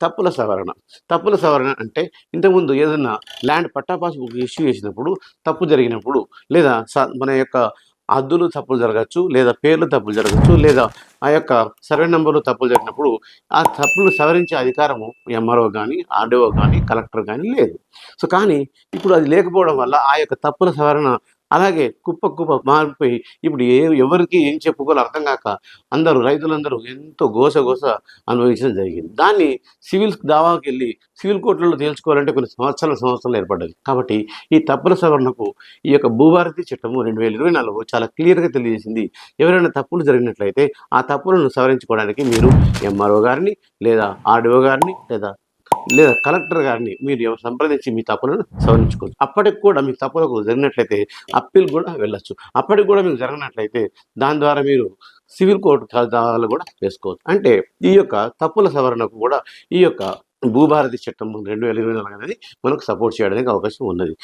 తప్పుల సవరణ. తప్పుల సవరణ అంటే ఇంతకుముందు ఏదన్నా ల్యాండ్ పట్టా పాస్ బుక్ ఇష్యూ చేసినప్పుడు తప్పు జరిగినప్పుడు లేదా మన యొక్క హద్దులు తప్పులు జరగచ్చు, లేదా పేర్లు తప్పులు జరగచ్చు, లేదా ఆ యొక్క సర్వే నంబర్లు తప్పులు జరిగినప్పుడు ఆ తప్పులు సవరించే అధికారము ఎంఆర్ఓ కానీ, ఆర్డీఓ కానీ, కలెక్టర్ కానీ లేదు. సో కానీ ఇప్పుడు అది లేకపోవడం వల్ల ఆ యొక్క తప్పుల సవరణ అలాగే కుప్ప మారిపోయి ఇప్పుడు ఎవరికి ఏం చెప్పుకోవాలో అర్థం కాక రైతులందరూ ఎంతో గోస అనుభవించడం జరిగింది. దాన్ని సివిల్ దావాకి వెళ్ళి సివిల్ కోర్టులలో తేల్చుకోవాలంటే కొన్ని సంవత్సరాలు ఏర్పడ్డది. కాబట్టి ఈ తప్పుల సవరణకు ఈ యొక్క భూభారతి చట్టము 2024 చాలా క్లియర్గా తెలియజేసింది. ఎవరైనా తప్పులు జరిగినట్లయితే ఆ తప్పులను సవరించుకోవడానికి మీరు ఎంఆర్ఓ గారిని, లేదా ఆర్డీఓ గారిని, లేదా కలెక్టర్ గారిని మీరు సంప్రదించి మీ తప్పులను సవరించుకోవచ్చు. అప్పటికి కూడా మీకు తప్పులకు జరిగినట్లయితే అప్పీల్ కూడా వెళ్ళొచ్చు. అప్పటికి కూడా మీకు జరిగినట్లయితే దాని ద్వారా మీరు సివిల్ కోర్టు దావాలు కూడా వేసుకోవచ్చు. అంటే ఈ యొక్క తప్పుల సవరణకు కూడా ఈ యొక్క భూభారతి చట్టం 2024 అనేది మనకు సపోర్ట్ చేయడానికి అవకాశం ఉన్నది.